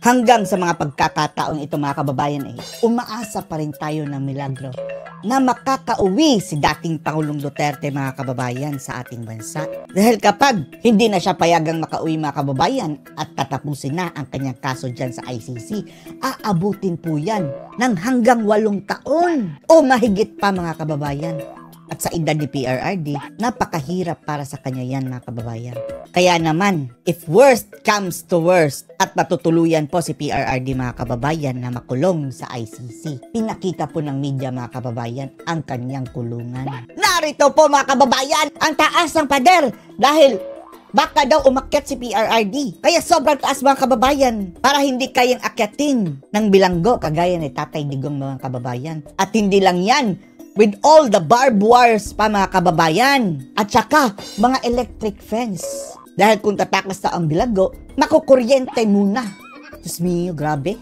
Hanggang sa mga pagkakataong ito mga kababayan umaasa pa rin tayo ng milagro na makakauwi si dating Pangulong Duterte mga kababayan sa ating bansa. Dahil kapag hindi na siya payagang makauwi mga kababayan at tatapusin na ang kanyang kaso dyan sa ICC, aabutin po yan ng hanggang 8 taon o mahigit pa mga kababayan. At sa edad ni PRRD, napakahirap para sa kanya yan mga kababayan. Kaya naman, if worst comes to worst at matutuluyan po si PRRD mga kababayan na makulong sa ICC, pinakita po ng media mga kababayan ang kanyang kulungan. Narito po mga kababayan ang taas ng pader dahil baka daw umakyat si PRRD. Kaya sobrang taas mga kababayan para hindi kayang akyatin ng bilanggo kagaya ni Tatay Digong mga kababayan. At hindi lang yan, with all the barbed wires pa mga kababayan. At saka mga electric fence. Dahil kung tatakas na ang bilanggo, makukuryente muna. Diyos mio, grabe.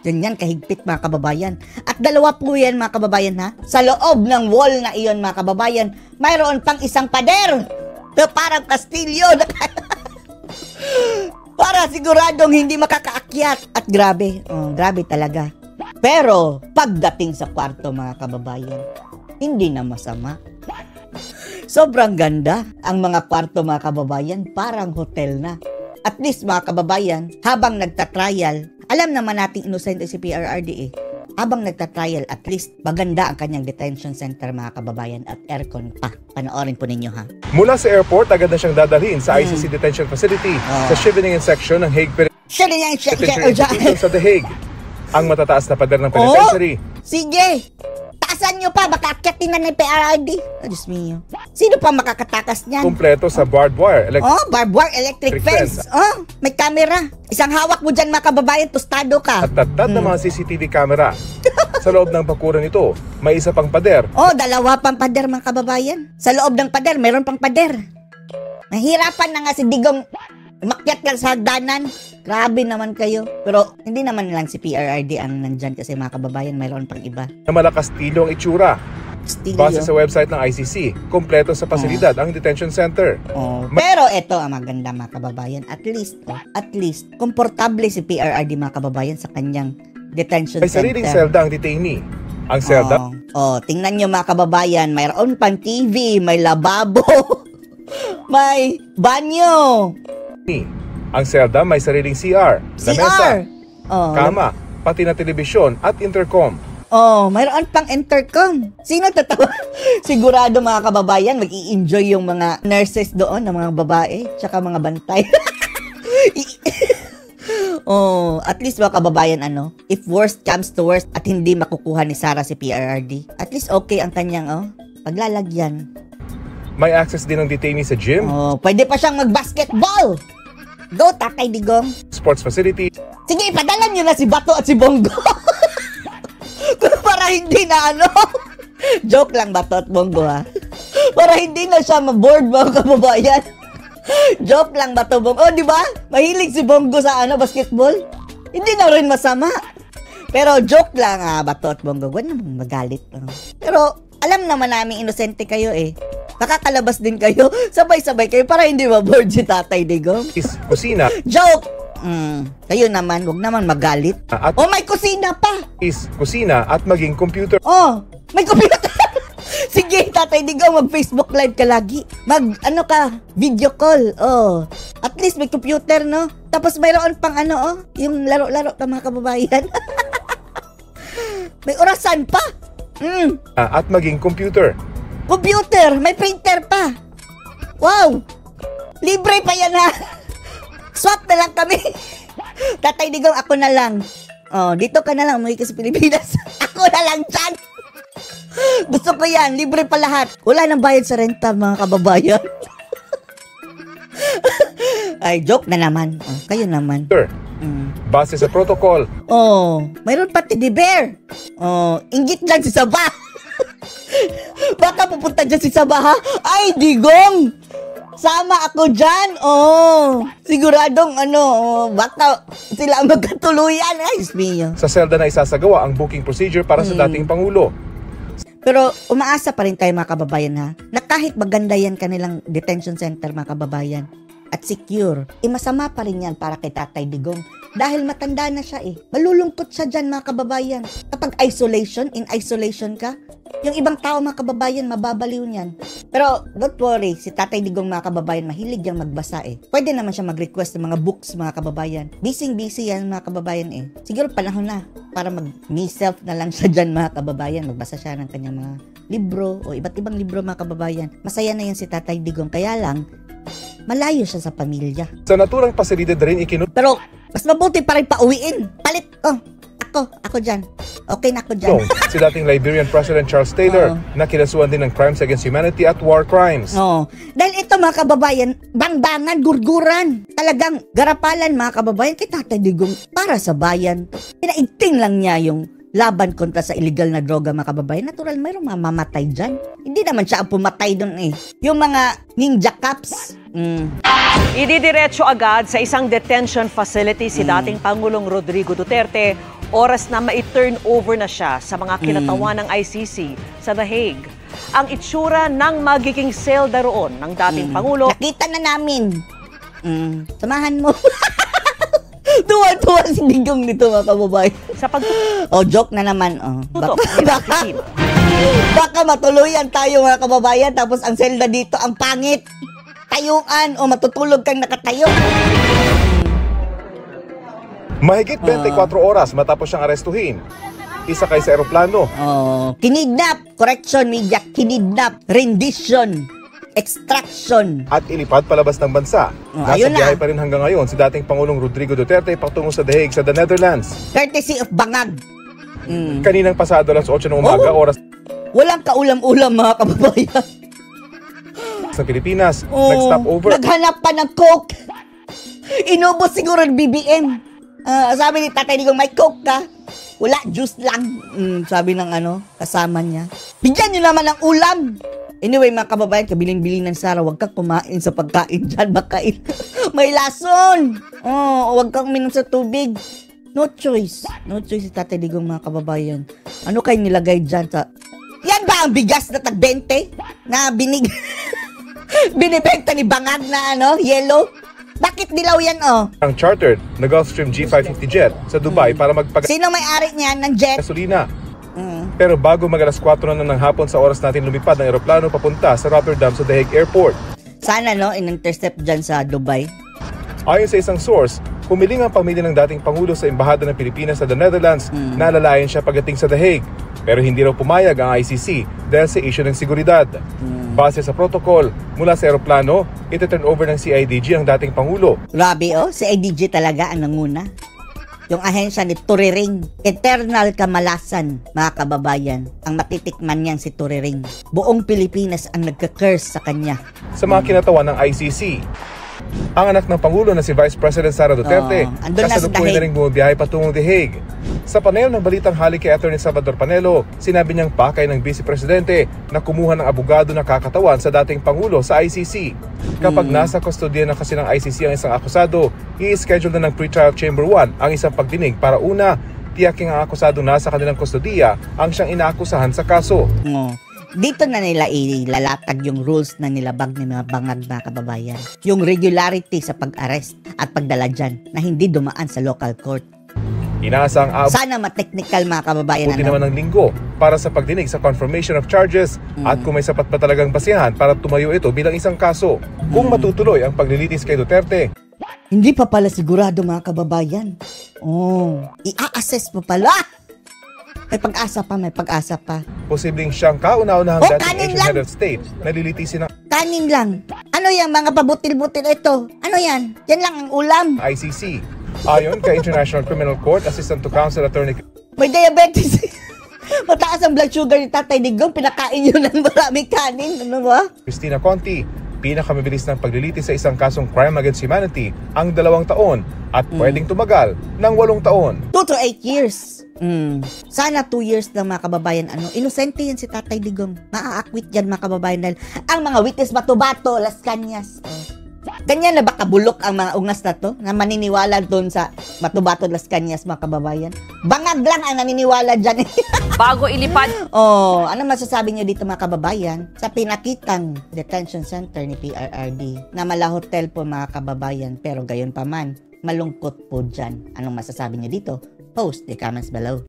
Ganyan kahigpit mga kababayan. At dalawa po yan mga kababayan ha. Sa loob ng wall na iyon mga kababayan, mayroon pang isang pader. Parang kastilyo. Para siguradong hindi makakaakyat. At grabe, grabe talaga. Pero pagdating sa kwarto mga kababayan, hindi na masama. Sobrang ganda ang mga kwarto mga kababayan, parang hotel na. At least mga kababayan, habang nagtatrial, alam naman nating inosente si PRRD habang nagtatrial, at least maganda ang kanyang detention center mga kababayan at aircon pa. Panoorin po ninyo ha. Mula sa airport, agad na siyang dadalhin sa ICC Detention Facility sa Scheveningen section ng Hague Detention sa The Hague. Ang matataas na pader ng penitentiary. Sige! Taasan nyo pa, baka akyatin na ng PRRD. Diyos mio. Sino pa makakatakas niyan? Kumpleto sa barbed wire. Barbed wire, electric fence. May camera. Isang hawak mo dyan mga kababayan, tostado ka. At tatad na mga CCTV camera. Sa loob ng pakuran ito, may isa pang pader. Dalawa pang pader mga kababayan. Sa loob ng pader, mayroon pang pader. Nahirapan na nga si Digong umakyat lang sa hagdanan. Grabe naman kayo. Pero hindi naman lang si PRRD ang nandyan kasi mga kababayan, mayroon pang iba. Na malakas tilo ang itsura. Base sa website ng ICC, kompleto sa pasilidad ang detention center. Pero ito ang maganda mga kababayan. At least, komportable si PRRD mga kababayan sa kanyang detention center. May sariling selda ang detainee. Ang selda. Tingnan nyo mga kababayan, mayroon pang TV, may lababo, may banyo. Ang selda may sariling CR, lamesa, kama, pati na telebisyon at intercom. Mayroon pang intercom. Sino tatawa? Sigurado mga kababayan, mag-i-enjoy yung mga nurses doon, ng mga babae, tsaka mga bantay. At least mga kababayan, if worst comes to worst at hindi makukuha ni Sara si PRRD, at least okay ang kanyang, paglalagyan. May access din ng detainee sa gym. Pwede pa siyang mag-basketball. Go, Tatay Digong. Sports facility. Sige, ipadala nyo na si Bato at si Bongo. Para hindi na Joke lang, Bato at Bongo ha. Para hindi na siya ma-board mga kababayan. Joke lang, Bato, Bongo. Di ba? Mahilig si Bongo sa basketball. Hindi na rin masama. Pero joke lang Bato at Bongo. Huwag naman magalit. Pero alam naman namin inosente kayo Nakakalabas din kayo. Sabay-sabay kayo para hindi ma-board si Tatay Digong. Kusina. Joke! Kayo naman, huwag naman magalit. May kusina pa! Kusina at maging computer. May computer! Sige, Tatay Digong, mag-Facebook live ka lagi. Video call. At least may computer, no? Tapos mayroon pang yung laro-laro pa mga kababayan. May orasan pa! At maging computer. Computer! May printer pa! Wow! Libre pa yan Swap na lang kami! Tatay Digong, ako na lang. Dito ka na lang, umuwi ka sa Pilipinas. Ako na lang dyan! Gusto ko yan, libre pa lahat. Wala nang bayad sa renta mga kababayan. Ay, joke na naman. Kayo naman. Base sa protocol. Mayroon pa teddy bear. Inggit lang si Saba. Baka pupunta dyan si Saba ha? Ay, Digong! Sama ako dyan. Siguradong baka sila ang magkatuluyan. Ay, Smio. Sa selda na isasagawa ang booking procedure para sa dating Pangulo. Pero umaasa pa rin tayo mga kababayan ha, na kahit maganda yan kanilang detention center mga kababayan at secure, masama pa rin yan para kay Tatay Digong Dahil matanda na siya eh. Malulungkot siya dyan mga kababayan. Kapag in isolation ka, yung ibang tao mga kababayan, mababaliw niyan. Pero don't worry, si Tatay Digong mga kababayan, mahilig yang magbasa eh. Pwede naman siya mag-request ng mga books mga kababayan. Busy yan mga kababayan eh. Siguro panahon na para me self na lang siya dyan mga kababayan. Magbasa siya ng kanyang mga libro o iba't ibang libro mga kababayan. Masaya na yan si Tatay Digong. Kaya lang, malayo siya sa pamilya. Sa naturang pasilidad rin Pero mas mabuti pa rin pauwiin. Palit. Ako dyan. Okay na ako dyan. Si dating Liberian President Charles Taylor na kinasuhan din ng crimes against humanity at war crimes. Dahil ito mga kababayan, bangbangan, gurguran. Talagang garapalan mga kababayan kay Tatay Digong para sa bayan. Pinaigting lang niya yung laban kontra sa illegal na droga mga kababayan. Natural, mayroong mamamatay dyan. Hindi naman siya ang pumatay doon eh. Yung mga ninja cops. Ididiretso agad sa isang detention facility si dating Pangulong Rodrigo Duterte, oras na ma-turn over na siya sa mga kinatawan ng ICC sa The Hague. Ang itsura ng magiging selda roon ng dating Pangulo. Nakita na namin. Samahan mo. Tuwan-tuwan si Digong nito mga kababayan. Joke na naman. Baka matuluyan tayo mga kababayan, tapos ang selda dito ang pangit. Tayuan o matutulog kang nakatayo. Mahigit 24 oras matapos siyang arestuhin. Isakay sa eroplano. Kinidnap, correction media, kinidnap, rendition, extraction. At ilipad palabas ng bansa. Nasa biyahe pa rin hanggang ngayon si dating Pangulong Rodrigo Duterte patungo sa The Hague sa the Netherlands. Courtesy of Bangag. Kaninang pasado alas 8 ng umaga, oras walang kaulam-ulam mga kababayan. Sa Pilipinas, nag-stop over. Naghanap pa ng Coke. Inubos siguro ng BBM. Sabi ni Tatay Digong, may Coke ka? Wala, juice lang. Sabi ng kasama niya. Bigyan niyo naman ng ulam. Anyway, mga kababayan, kabiling-biling ng Sara, huwag kang kumain sa pagkain dyan. Bakain. May lason. Huwag kang minom sa tubig. No choice. No choice si Tatay Digong, mga kababayan. Ano kayo nilagay dyan sa... Yan ba ang bigas na tag-20? Na binibenta ni Bangag na yellow? Bakit dilaw yan Ang chartered na Gulfstream G550 jet sa Dubai para Sino may-ari niyan ng jet? gasolina. Pero bago mag-alas 4 na ng hapon sa oras natin lumipad ng eroplano papunta sa Rotterdam sa The Hague Airport. Sana in-intercept dyan sa Dubai. Ayon sa isang source, humiling ang pamilya ng dating Pangulo sa Embahada ng Pilipinas sa the Netherlands na alalayan siya pagdating sa The Hague. Pero hindi raw pumayag ang ICC dahil sa issue ng seguridad. Base sa protocol, mula sa eroplano, iti-turn over ng CIDG ang dating Pangulo. Grabe CIDG talaga ang nanguna. Yung ahensya ni Turiring. Eternal kamalasan, mga kababayan. Ang matitikman niyan si Turiring. Buong Pilipinas ang nagka-curse sa kanya. Sa mga kinatawan ng ICC, ang anak ng Pangulo na si Vice President Sara Duterte, kasalukuyan na rin bumabiyahe patungong The Hague. Sa panayam ng balitang halik kay Atty. Salvador Panelo, sinabi niyang pakay ng Vice Presidente na kumuha ng abogado na kakatawan sa dating Pangulo sa ICC. Kapag nasa kustodiya na kasi ng ICC ang isang akusado, i-schedule na ng pre-trial chamber 1 ang isang pagdinig para una, tiyaking ang akusado nasa kanilang kustodiya ang siyang inaakusahan sa kaso. Dito na nila ilalatag yung rules na nilabag ni mga Bangag na kababayan. Yung regularity sa pag-arrest at pagdala dyan na hindi dumaan sa local court. Inaasang sana ma-technical mga kababayan. Buti naman ng linggo para sa pagdinig sa confirmation of charges at kung may sapat pa talagang basihan para tumayo ito bilang isang kaso. Kung matutuloy ang paglilitis kay Duterte. Hindi pa pala sigurado mga kababayan. I-assess pa pala. May pag-asa pa. Posibleng siyang kauna-unahang dating Asian head of state na lilitisin ng kanin lang. Ano yan mga pabutil-butil ito? Ano yan? Yan lang ang ulam. ICC. Ayon kay International Criminal Court Assistant to Counsel Attorney may diabetes. Mataas ang blood sugar ni Tatay Digong. Pinakain yun ng maraming kanin. Ano ba? Cristina Conti, pinakamabilis ng paglilitis sa isang kasong crime against humanity ang 2 taon at pwedeng tumagal ng 8 taon. 2 to 8 years. Sana 2 years lang mga kababayan. Inosente yan si Tatay Digong. Maa-acquit yan mga kababayan dahil ang mga witness bato-bato, Las Cañas. Ganyan na ba kabulok ang mga ungas na to na maniniwala doon sa bato-bato, Las Cañas mga kababayan? Bangag lang ang naniniwala dyan. Bago ilipad. Ano masasabi niyo dito mga kababayan? Sa pinakitang detention center ni PRRD na mala hotel po mga kababayan, pero gayon pa man, malungkot po dyan. Anong masasabi niyo dito? Post the comments below.